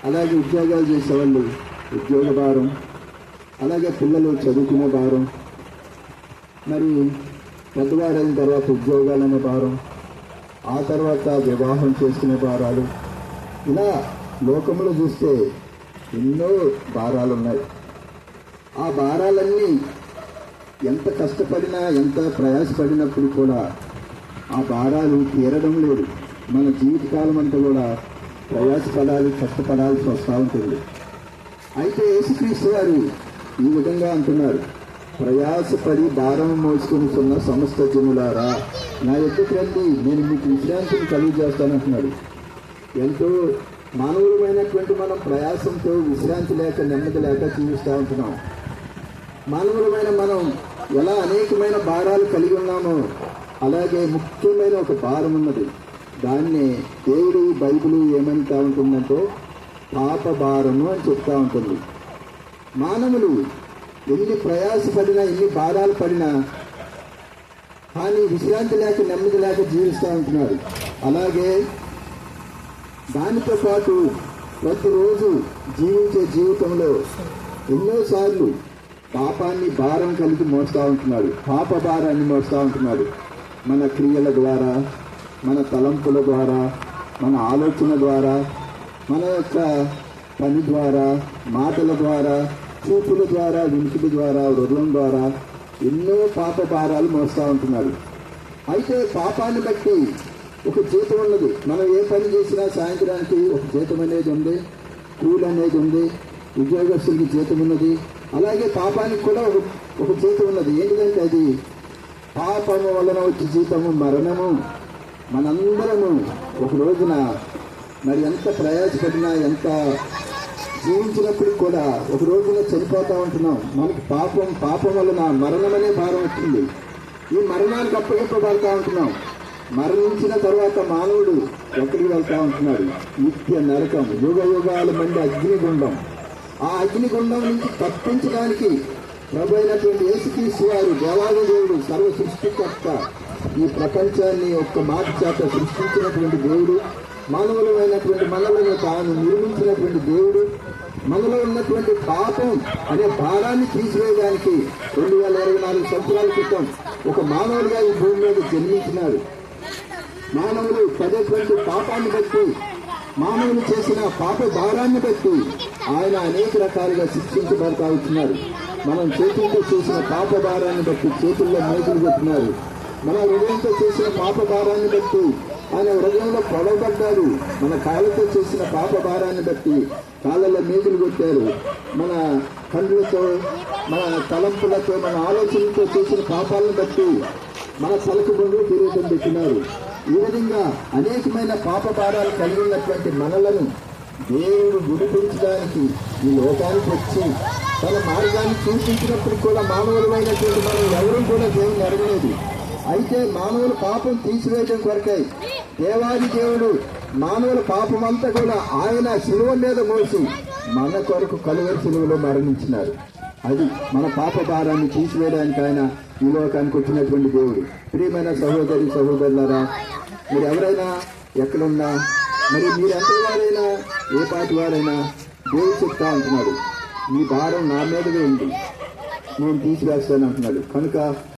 అలాగే ఉద్యోగాలు చేసేవాళ్ళు ఉద్యోగ భారం, అలాగే పిల్లలు చదువుకునే భారం, మరి పెద్దవారైన తర్వాత ఉద్యోగాలనే భారం, ఆ తర్వాత వివాహం చేసుకునే భారాలు, ఇలా లోకంలో చూస్తే ఎన్నో భారాలు ఉన్నాయి. ఆ భారాలన్నీ ఎంత కష్టపడినా ఎంత ప్రయాసపడినప్పుడు కూడా ఆ భారాలు తీరడం లేదు. మన జీవితకాలం అంతా కూడా ప్రయాసపడాలి, కష్టపడాల్సి వస్తూ ఉంటుంది. అయితే యేసుక్రీస్తు వారు ఈ విధంగా అంటున్నారు, ప్రయాసపడి భారం మోసుకొనిస్తున్న సమస్త జనులారా నా యొద్దకు రండి, నేను మీకు విశ్రాంతిని కలుగజేస్తానంటున్నాడు. ఎంతో మానవులమైనటువంటి మనం ప్రయాసంతో విశ్రాంతి లేక నెమ్మది లేక జీవిస్తూ ఉంటున్నాం. మానవులమైన మనం ఎలా అనేకమైన భారాలు కలిగి ఉన్నామో అలాగే ముఖ్యమైన ఒక భారం ఉన్నది. దాన్నే దేవుడు బైబిల్ ఏమంటా ఉంటుందంటే పాప భారము అని చెప్తా ఉంటుంది. మానవులు ఎన్ని ప్రయాసపడినా ఎన్ని భారాలు పడినా కానీ విశ్రాంతి లేక నెమ్మది లేక జీవిస్తూ ఉంటున్నారు. అలాగే దానితో పాటు ప్రతిరోజు జీవించే జీవితంలో ఎన్నోసార్లు పాపాన్ని భారం కలిగి మోస్తూ ఉంటున్నాడు. పాప భారాన్ని మోస్తూ ఉంటున్నాడు. మన క్రియల ద్వారా, మన తలంపుల ద్వారా, మన ఆలోచన ద్వారా, మన యొక్క పని ద్వారా, మాటల ద్వారా, చూపుల ద్వారా, వినికిడి ద్వారా, హృదయం ద్వారా ఎన్నో పాప భారాలు మోస్తూ ఉంటున్నాడు. అయితే పాపాన్ని బట్టి ఒక జీతం ఉన్నది. మనం ఏ పని చేసినా సాయంత్రానికి ఒక జీతం అనేది ఉంది, కూలి అనేది ఉంది, ఉద్యోగస్తులకి జీతం ఉన్నది. అలాగే పాపానికి కూడా ఒక జీతం ఉన్నది. ఏంటంటే అది పాపము వలన వచ్చే జీతము మరణము. మనందరము ఒక రోజున మరి ఎంత ప్రయాసపడినా ఎంత జీవించినప్పుడు కూడా ఒక రోజున చనిపోతూ ఉంటున్నాం. మనకి పాపం వలన మరణం అనే భారం వచ్చింది. ఈ మరణానికి అప్పగింపబడతా ఉంటున్నాం. మరణించిన తర్వాత మానవుడు ఎక్కడికి వెళ్తా ఉంటున్నాడు? నిత్య నరకం, యుగ యుగాల మంది అగ్నిగుండం. ఆ అగ్నిగుండం నుంచి తప్పించడానికి ప్రభు అయినటువంటి యేసుక్రీస్తు వారు, దేవాది దేవుడు, సర్వ సృష్టికర్త, ఈ ప్రపంచాన్ని ఒక్క మాట చేత సృష్టించినటువంటి దేవుడు, మానవులమైనటువంటి మనలను తాను నిర్మించినటువంటి దేవుడు, మనలో ఉన్నటువంటి పాపం అనే భారాన్ని తీసివేయడానికి 2024 సంవత్సరాల క్రితం ఒక మానవుడిగా ఈ భూమి మీద జన్మించినాడు. మానవులు పడేటువంటి పాపాన్ని బట్టి, మానవులు చేసిన పాప భారాన్ని బట్టి ఆయన అనేక రకాలుగా శిక్షించబడతా వచ్చినారు. మనం చేతులతో చేసిన పాప భారాన్ని బట్టి చేతుల్లో మేకులు పెట్టినారు. మన హృదయంతో చేసిన పాప భారాన్ని బట్టి ఆయన హృదయంలో పొడవబడ్డారు. మన కాళ్ళతో చేసిన పాప భారాన్ని బట్టి కాళ్ళలో మేకులు కొట్టారు. మన కళ్ళతో, మన తలంపులతో, మన ఆలోచనలతో చేసిన పాపాలను బట్టి మన తలకు ముందు కిరీటం పెట్టినారు. ఈ విధంగా అనేకమైన పాప భారాలు కలిగి ఉన్నటువంటి మనలను దేవుడు విడిపించడానికి ఈ లోకానికి వచ్చి తన మార్గాన్ని చూపించినప్పుడు కూడా మానవులమైనటువంటి మనం ఎవరూ కూడా దేవుని అడగలేదు. అయితే మానవుల పాపం తీసివేయడం కొరకై దేవాది దేవుడు మానవుల పాపం అంతా కూడా ఆయన శిలువ మీద మోసి మన కొరకు కలువరి శిలువలో మరణించినారు. అది మన పాప భారాన్ని తీసివేయడానికి ఆయన ఈ లోకానికి వచ్చినటువంటి దేవుడు. ప్రియమైన సహోదరి సహోదరులారా, మీరు ఎవరైనా ఎక్కడున్నా, మరి మీరు ఎంతటి వారైనా, ఏ పాటి వారైనా దేవుడు చెప్తా అంటున్నాడు, మీ భారం నా మీద వేయండి, నేను తీసివేస్తాను అంటున్నాడు. కనుక